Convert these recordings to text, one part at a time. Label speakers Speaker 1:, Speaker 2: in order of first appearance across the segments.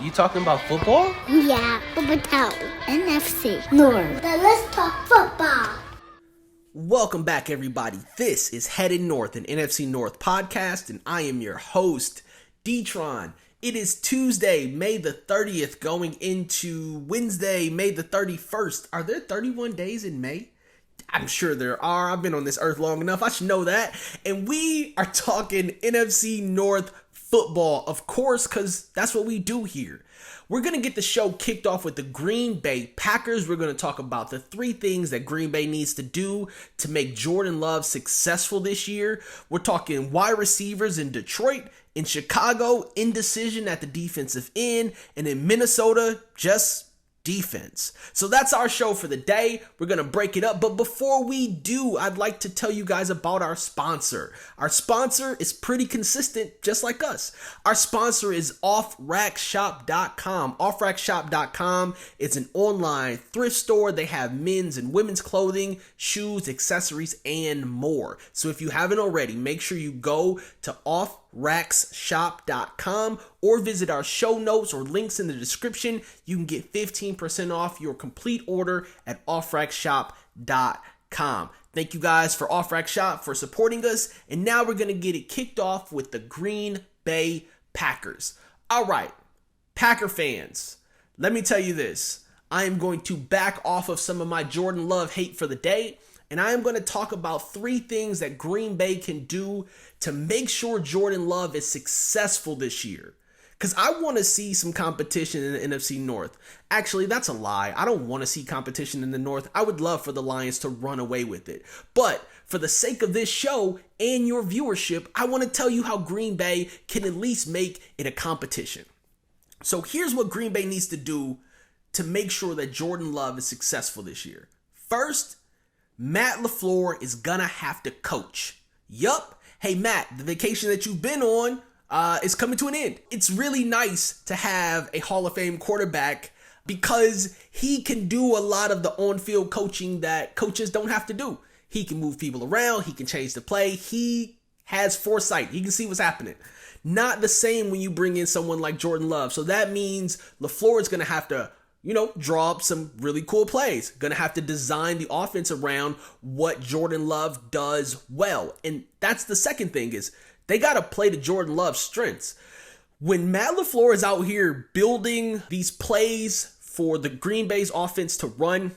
Speaker 1: You talking about football?
Speaker 2: Yeah, football. NFC North. Then let's talk football.
Speaker 3: Welcome back, everybody. This is Headed North, an NFC North podcast, and I am your host, D-Tron. It is Tuesday, May the 30th, going into Wednesday, May the 31st. Are there 31 days in May? I'm sure there are. I've been on this earth long enough. I should know that. And we are talking NFC North football, of course, because that's what we do here. We're going to get the show kicked off with the Green Bay Packers. We're going to talk about the 3 things that Green Bay needs to do to make Jordan Love successful this year. We're talking wide receivers in Detroit, in Chicago, indecision at the defensive end, and in Minnesota, just defense. So that's our show for the day. We're going to break it up. But before we do, I'd like to tell you guys about our sponsor. Our sponsor is pretty consistent, just like us. Our sponsor is offrackshop.com. Offrackshop.com is an online thrift store. They have men's and women's clothing, shoes, accessories, and more. So if you haven't already, make sure you go to offrackshop.com or visit our show notes or links in the description. You can get 15% off your complete order at offrackshop.com. Thank you guys for Off Rack Shop for supporting us. And now we're going to get it kicked off with the Green Bay Packers. All right, Packer fans, let me tell you this. I am going to back off of some of my Jordan Love hate for the day. And I am going to talk about 3 things that Green Bay can do to make sure Jordan Love is successful this year. Because I want to see some competition in the NFC North. Actually, that's a lie. I don't want to see competition in the North. I would love for the Lions to run away with it. But for the sake of this show and your viewership, I want to tell you how Green Bay can at least make it a competition. So here's what Green Bay needs to do to make sure that Jordan Love is successful this year. First, Matt LaFleur is gonna have to coach. Yup. Hey, Matt, the vacation that you've been on is coming to an end. It's really nice to have a Hall of Fame quarterback because he can do a lot of the on-field coaching that coaches don't have to do. He can move people around. He can change the play. He has foresight. He can see what's happening. Not the same when you bring in someone like Jordan Love. So that means LaFleur is going to have to draw up some really cool plays. Gonna have to design the offense around what Jordan Love does well. And that's the second thing is they gotta play to Jordan Love's strengths. When Matt LaFleur is out here building these plays for the Green Bay's offense to run,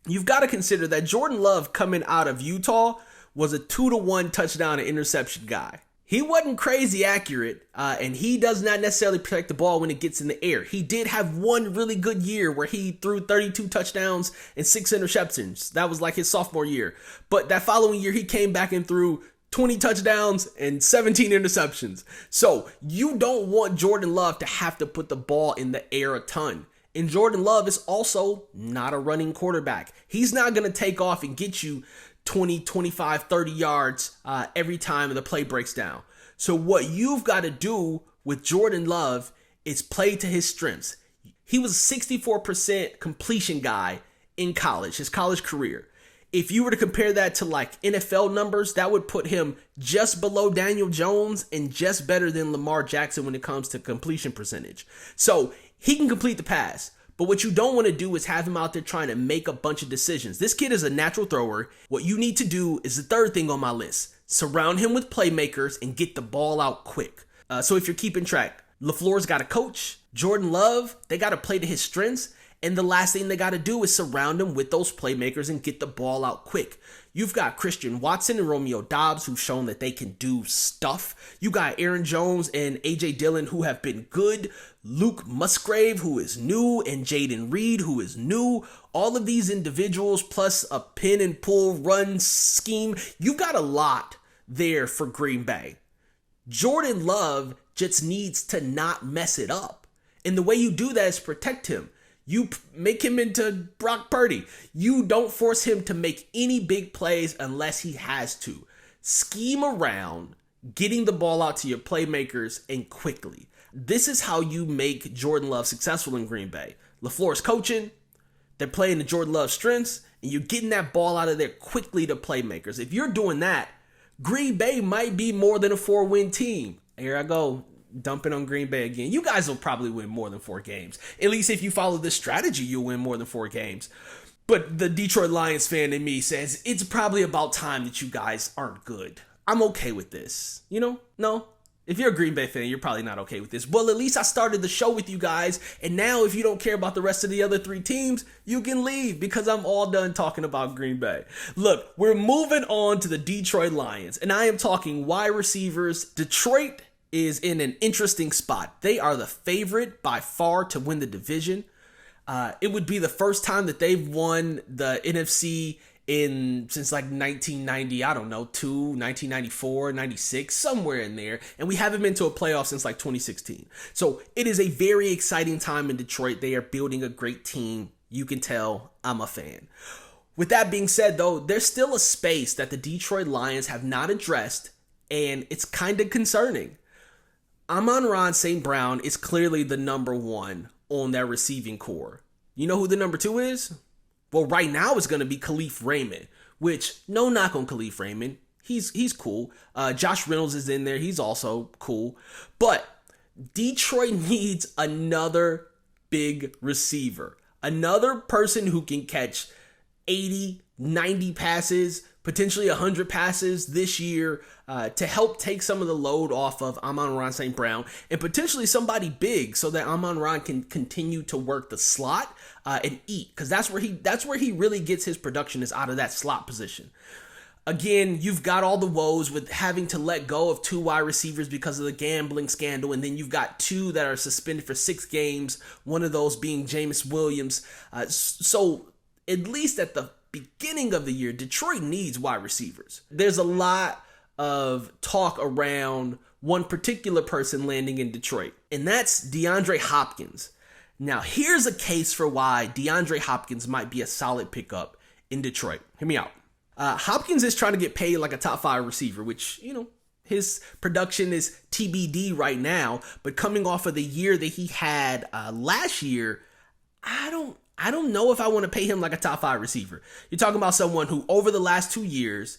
Speaker 3: you've got to consider that Jordan Love coming out of Utah was a 2-to-1 touchdown and interception guy. He wasn't crazy accurate, and he does not necessarily protect the ball when it gets in the air. He did have one really good year where he threw 32 touchdowns and 6 interceptions. That was like his sophomore year. But that following year, he came back and threw 20 touchdowns and 17 interceptions. So you don't want Jordan Love to have to put the ball in the air a ton. And Jordan Love is also not a running quarterback. He's not going to take off and get you 20, 25, 30 yards every time the play breaks down. So what you've got to do with Jordan Love is play to his strengths. He was a 64% completion guy in college, his college career. If you were to compare that to like NFL numbers, that would put him just below Daniel Jones and just better than Lamar Jackson when it comes to completion percentage. So he can complete the pass. But what you don't want to do is have him out there trying to make a bunch of decisions. This kid is a natural thrower. What you need to do is the third thing on my list. Surround him with playmakers and get the ball out quick. So if you're keeping track, LaFleur's got to coach. Jordan Love, they got to play to his strengths. And the last thing they got to do is surround him with those playmakers and get the ball out quick. You've got Christian Watson and Romeo Doubs who've shown that they can do stuff. You got Aaron Jones and A.J. Dillon who have been good. Luke Musgrave, who is new, and Jaden Reed, who is new. All of these individuals, plus a pin and pull run scheme. You've got a lot there for Green Bay. Jordan Love just needs to not mess it up. And the way you do that is protect him. You make him into Brock Purdy. You don't force him to make any big plays unless he has to. Scheme around getting the ball out to your playmakers and quickly. This is how you make Jordan Love successful in Green Bay. LaFleur's coaching, they're playing to Jordan Love's strengths, and you're getting that ball out of there quickly to playmakers. If you're doing that, Green Bay might be more than a 4-win team. Here I go. dumping on Green Bay again. You guys will probably win more than 4 games. At least if you follow this strategy, you'll win more than 4 games. But the Detroit Lions fan in me says it's probably about time that you guys aren't good. I'm okay with this. No. If you're a Green Bay fan, you're probably not okay with this. Well, at least I started the show with you guys. And now if you don't care about the rest of the other 3 teams, you can leave because I'm all done talking about Green Bay. Look, we're moving on to the Detroit Lions. And I am talking wide receivers. Detroit is in an interesting spot. They are the favorite by far to win the division. It would be the first time that they've won the NFC since like 1990, I don't know, 1994, 96, somewhere in there. And we haven't been to a playoff since like 2016. So it is a very exciting time in Detroit. They are building a great team. You can tell I'm a fan. With that being said, though, there's still a space that the Detroit Lions have not addressed, and it's kind of concerning. Amon-Ra St. Brown is clearly the number 1 on their receiving core. You know who the number 2 is? Well, right now it's going to be Khalif Raymond, which, no knock on Khalif Raymond. He's cool. Josh Reynolds is in there. He's also cool. But Detroit needs another big receiver. Another person who can catch 80, 90 passes, potentially 100 passes this year to help take some of the load off of Amon-Ra St. Brown, and potentially somebody big so that Amon-Ra can continue to work the slot and eat, because that's where he really gets his production, is out of that slot position. Again, you've got all the woes with having to let go of 2 wide receivers because of the gambling scandal, and then you've got 2 that are suspended for 6 games, one of those being Jameis Williams. So at least at the beginning of the year, Detroit needs wide receivers. There's a lot of talk around one particular person landing in Detroit, and that's DeAndre Hopkins. Now, here's a case for why DeAndre Hopkins might be a solid pickup in Detroit. Hear me out. Hopkins is trying to get paid like a top 5 receiver, which, his production is TBD right now, but coming off of the year that he had last year, I don't know if I want to pay him like a top 5 receiver. You're talking about someone who over the last 2 years,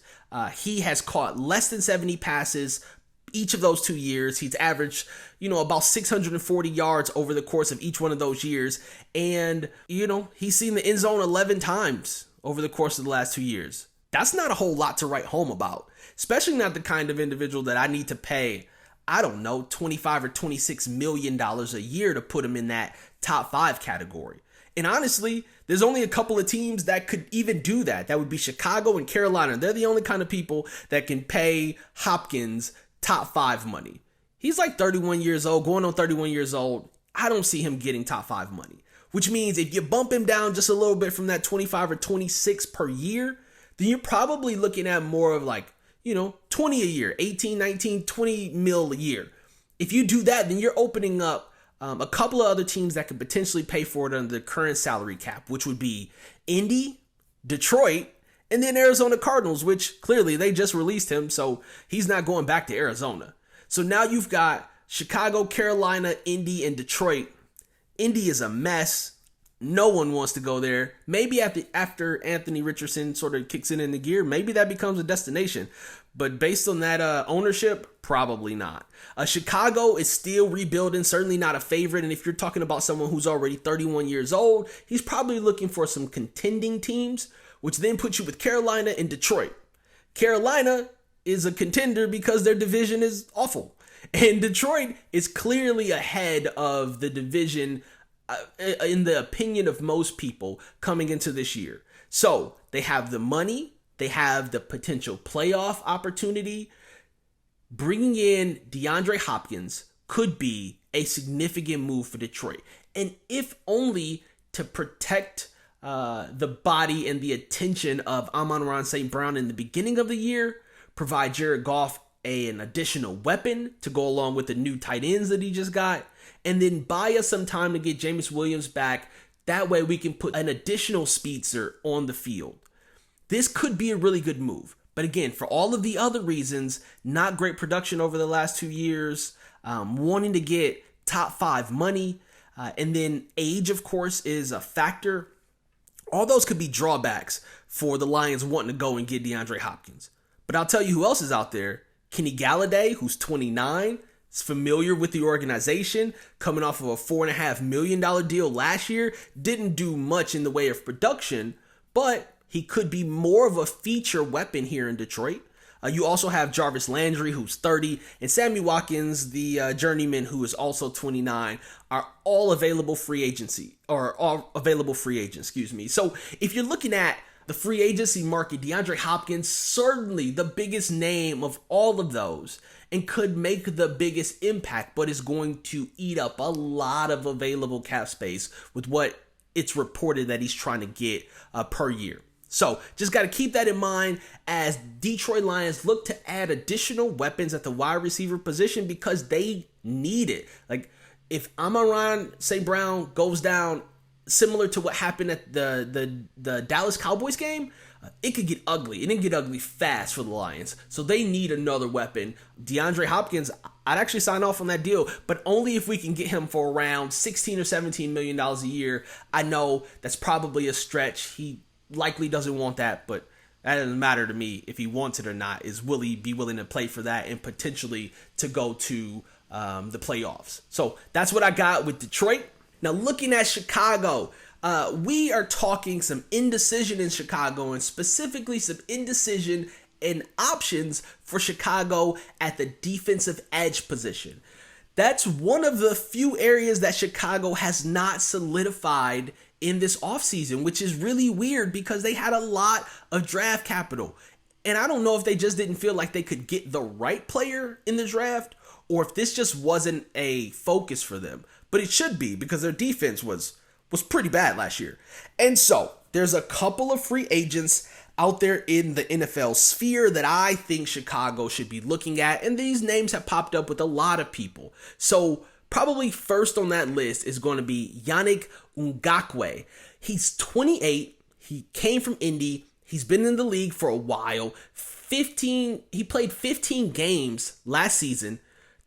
Speaker 3: he has caught less than 70 passes. Each of those 2 years, he's averaged, about 640 yards over the course of each one of those years. And, he's seen the end zone 11 times over the course of the last 2 years. That's not a whole lot to write home about, especially not the kind of individual that I need to pay, I don't know, $25 or $26 million a year to put him in that top 5 category. And honestly, there's only a couple of teams that could even do that. That would be Chicago and Carolina. They're the only kind of people that can pay Hopkins top 5 money. He's like 31 years old, going on 31 years old. I don't see him getting top 5 money, which means if you bump him down just a little bit from that 25 or 26 per year, then you're probably looking at more of like, 20 a year, 18, 19, 20 mil a year. If you do that, then you're opening up a couple of other teams that could potentially pay for it under the current salary cap, which would be Indy, Detroit, and then Arizona Cardinals, which clearly they just released him, so he's not going back to Arizona. So now you've got Chicago, Carolina, Indy, and Detroit. Indy is a mess. No one wants to go there. Maybe after Anthony Richardson sort of kicks it into gear, maybe that becomes a destination. But based on that ownership, probably not. Chicago is still rebuilding, certainly not a favorite. And if you're talking about someone who's already 31 years old, he's probably looking for some contending teams, which then puts you with Carolina and Detroit. Carolina is a contender because their division is awful. And Detroit is clearly ahead of the division in the opinion of most people coming into this year. So they have the money, they have the potential playoff opportunity. Bringing in DeAndre Hopkins could be a significant move for Detroit. And if only to protect the body and the attention of Amon-Ra St. Brown in the beginning of the year, provide Jared Goff an additional weapon to go along with the new tight ends that he just got, and then buy us some time to get Jameis Williams back. That way we can put an additional speedster on the field. This could be a really good move. But again, for all of the other reasons, not great production over the last 2 years, wanting to get top 5 money, and then age, of course, is a factor. All those could be drawbacks for the Lions wanting to go and get DeAndre Hopkins. But I'll tell you who else is out there. Kenny Galladay, who's 29, is familiar with the organization, coming off of a $4.5 million deal last year, didn't do much in the way of production, but he could be more of a feature weapon here in Detroit. You also have Jarvis Landry, who's 30, and Sammy Watkins, the journeyman, who is also 29, are all available free agents, excuse me. So if you're looking at the free agency market, DeAndre Hopkins, certainly the biggest name of all of those and could make the biggest impact, but is going to eat up a lot of available cap space with what it's reported that he's trying to get per year. So just got to keep that in mind as Detroit Lions look to add additional weapons at the wide receiver position because they need it. Like if Amon-Ra St. Brown goes down, similar to what happened at the Dallas Cowboys game, it could get ugly. It didn't get ugly fast for the Lions. So they need another weapon. DeAndre Hopkins, I'd actually sign off on that deal, but only if we can get him for around $16 or $17 million a year. I know that's probably a stretch. He likely doesn't want that, but that doesn't matter to me if he wants it or not. Will he be willing to play for that and potentially to go to the playoffs? So that's what I got with Detroit. Now looking at Chicago, we are talking some indecision in Chicago, and specifically some indecision and options for Chicago at the defensive edge position. That's one of the few areas that Chicago has not solidified in this offseason, which is really weird because they had a lot of draft capital. And I don't know if they just didn't feel like they could get the right player in the draft or if this just wasn't a focus for them. But it should be because their defense was pretty bad last year. And so there's a couple of free agents out there in the NFL sphere that I think Chicago should be looking at. And these names have popped up with a lot of people. So probably first on that list is going to be Ngakoue. He's 28. He came from Indy. He's been in the league for a while. He played 15 games last season,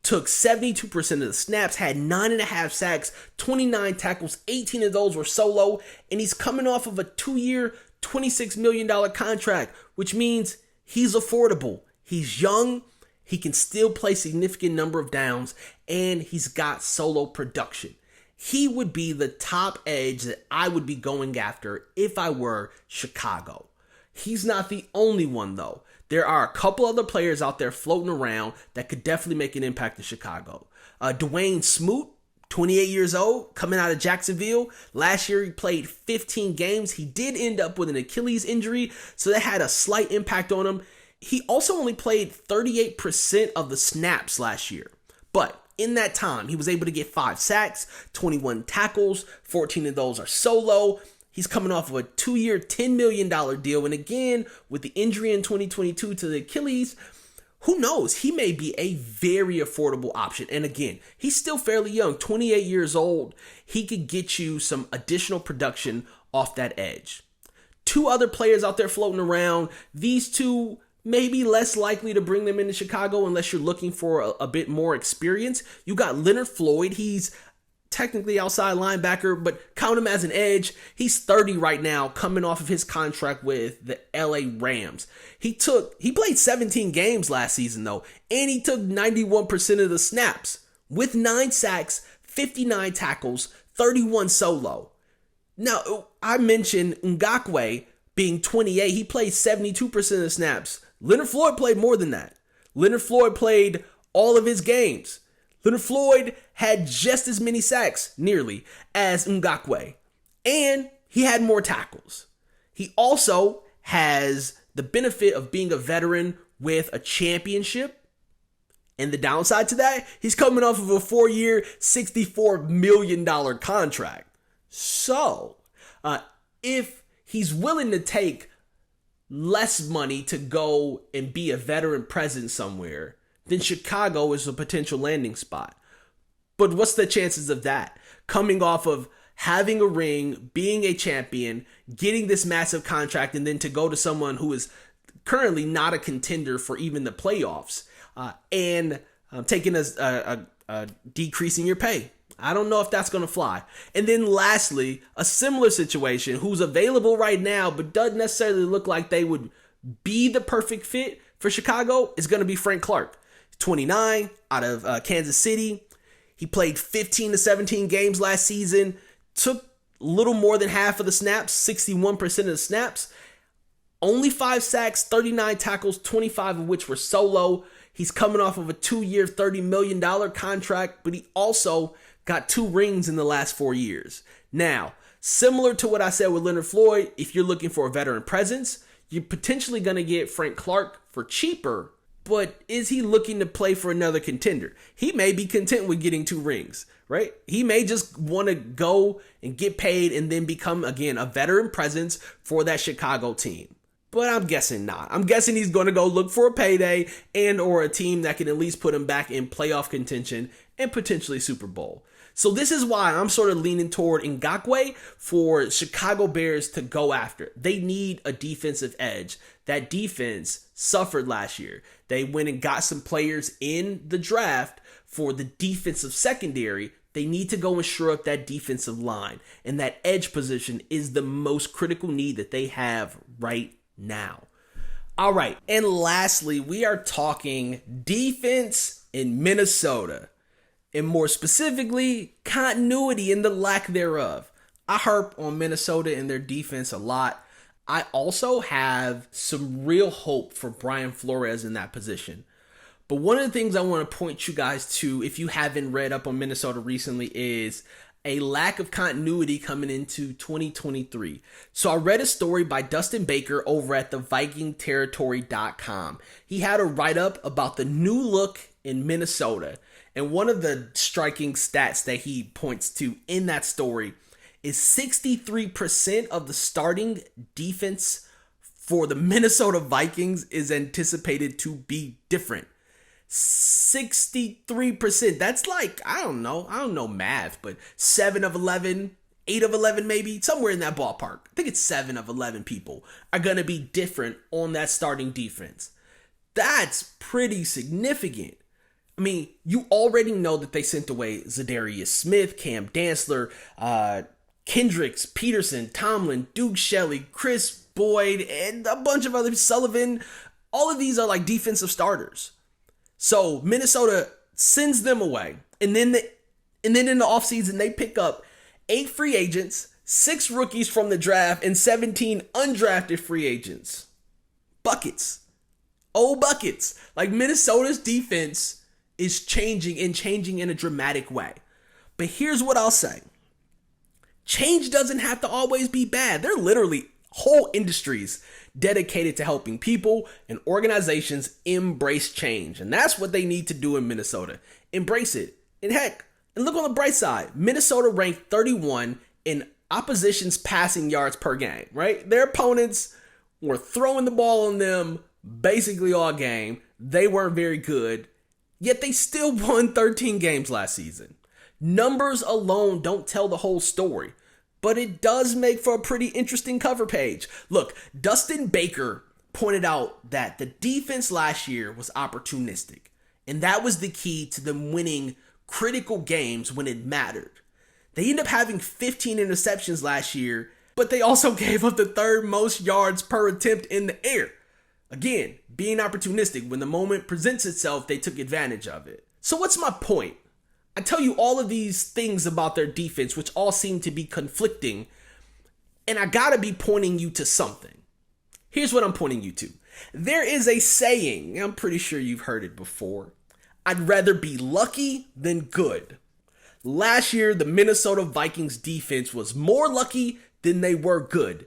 Speaker 3: took 72% of the snaps, had 9.5 sacks, 29 tackles, 18 of those were solo, and he's coming off of a 2-year, $26 million contract, which means he's affordable. He's young. He can still play significant number of downs, and he's got solo production. He would be the top edge that I would be going after if I were Chicago. He's not the only one, though. There are a couple other players out there floating around that could definitely make an impact in Chicago. Dwayne Smoot, 28 years old, coming out of Jacksonville. Last year, he played 15 games. He did end up with an Achilles injury, so that had a slight impact on him. He also only played 38% of the snaps last year. But in that time, he was able to get 5 sacks, 21 tackles, 14 of those are solo. He's coming off of a 2-year, $10 million deal. And again, with the injury in 2022 to the Achilles, who knows? He may be a very affordable option. And again, he's still fairly young, 28 years old. He could get you some additional production off that edge. 2 other players out there floating around. These two may be less likely to bring them into Chicago unless you're looking for a bit more experience. You got Leonard Floyd. He's technically outside linebacker, but count him as an edge. He's 30 right now, coming off of his contract with the LA Rams. He played 17 games last season though, and he took 91% of the snaps with 9 sacks, 59 tackles, 31 solo. Now, I mentioned Ngakoue being 28. He played 72% of the snaps. Leonard Floyd played more than that. Leonard Floyd played all of his games. Leonard Floyd had just as many sacks, nearly, as Ngakoue. And he had more tackles. He also has the benefit of being a veteran with a championship. And the downside to that, he's coming off of a 4-year, $64 million contract. So, if he's willing to take less money to go and be a veteran presence somewhere, then Chicago is a potential landing spot. But what's the chances of that? Coming off of having a ring, being a champion, getting this massive contract, and then to go to someone who is currently not a contender for even the playoffs, and taking a decrease in your pay. I don't know if that's going to fly. And then lastly, a similar situation who's available right now, but doesn't necessarily look like they would be the perfect fit for Chicago is going to be Frank Clark. 29 out of Kansas City. He played 15 to 17 games last season, took little more than half of the snaps, 61% of the snaps. Only 5 sacks, 39 tackles, 25 of which were solo. He's coming off of a 2-year, $30 million contract, but he also got 2 rings in the last 4 years. Now, similar to what I said with Leonard Floyd, if you're looking for a veteran presence, you're potentially going to get Frank Clark for cheaper, but is he looking to play for another contender? He may be content with getting 2 rings, right? He may just want to go and get paid and then become, again, a veteran presence for that Chicago team. But I'm guessing not. I'm guessing he's going to go look for a payday and or a team that can at least put him back in playoff contention and potentially Super Bowl. So this is why I'm sort of leaning toward Ngakoue for Chicago Bears to go after. They need a defensive edge. That defense suffered last year. They went and got some players in the draft for the defensive secondary. They need to go and shore up that defensive line. And that edge position is the most critical need that they have right now. All right. And lastly, we are talking defense in Minnesota. And more specifically, continuity and the lack thereof. I harp on Minnesota and their defense a lot. I also have some real hope for Brian Flores in that position. But one of the things I want to point you guys to, if you haven't read up on Minnesota recently, is a lack of continuity coming into 2023. So I read a story by Dustin Baker over at the VikingTerritory.com. He had a write-up about the new look in Minnesota. And one of the striking stats that he points to in that story is 63% of the starting defense for the Minnesota Vikings is anticipated to be different. 63%. That's like, I don't know math, but 7 of 11, 8 of 11 maybe, somewhere in that ballpark. I think it's 7 of 11 people are going to be different on that starting defense. That's pretty significant. I mean, you already know that they sent away Zadarius Smith, Cam Dantzler, Kendricks, Peterson, Tomlin, Duke Shelley, Chris Boyd, and a bunch of others, Sullivan. All of these are like defensive starters. So Minnesota sends them away. And then in the offseason, they pick up 8 free agents, 6 rookies from the draft, and 17 undrafted free agents. Buckets. Oh, buckets. Like Minnesota's defense is changing in a dramatic way. But here's what I'll say. Change doesn't have to always be bad. There are literally whole industries dedicated to helping people and organizations embrace change. And that's what they need to do in Minnesota. Embrace it. And heck, and look on the bright side. Minnesota ranked 31 in opposition's passing yards per game, right? Their opponents were throwing the ball on them basically all game. They weren't very good. Yet they still won 13 games last season. Numbers alone don't tell the whole story, but it does make for a pretty interesting cover page. Look, Dustin Baker pointed out that the defense last year was opportunistic, and that was the key to them winning critical games when it mattered. They ended up having 15 interceptions last year, but they also gave up the 3rd most yards per attempt in the air. Again, being opportunistic. When the moment presents itself, they took advantage of it. So what's my point? I tell you all of these things about their defense, which all seem to be conflicting, and I gotta be pointing you to something. Here's what I'm pointing you to. There is a saying, I'm pretty sure you've heard it before. I'd rather be lucky than good. Last year, the Minnesota Vikings defense was more lucky than they were good.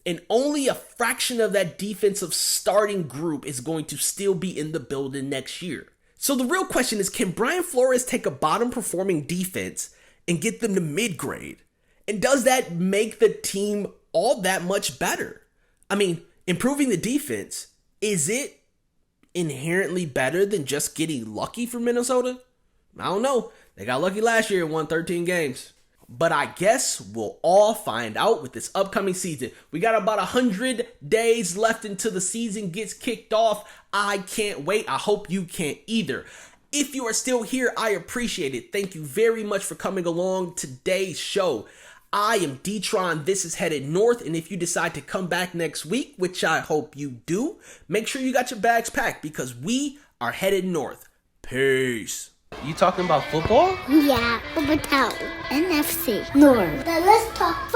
Speaker 3: And only a fraction of that defensive starting group is going to still be in the building next year. So the real question is, can Brian Flores take a bottom performing defense and get them to mid-grade? And does that make the team all that much better? I mean, improving the defense, is it inherently better than just getting lucky for Minnesota? I don't know. They got lucky last year and won 13 games. But I guess we'll all find out with this upcoming season. We got about 100 days left until the season gets kicked off. I can't wait. I hope you can't either. If you are still here, I appreciate it. Thank you very much for coming along today's show. I am D-Tron. This is Headed North. And if you decide to come back next week, which I hope you do, make sure you got your bags packed because we are headed north. Peace.
Speaker 1: You talking about football?
Speaker 2: Yeah, Overtown, NFC, North. The Let's Talk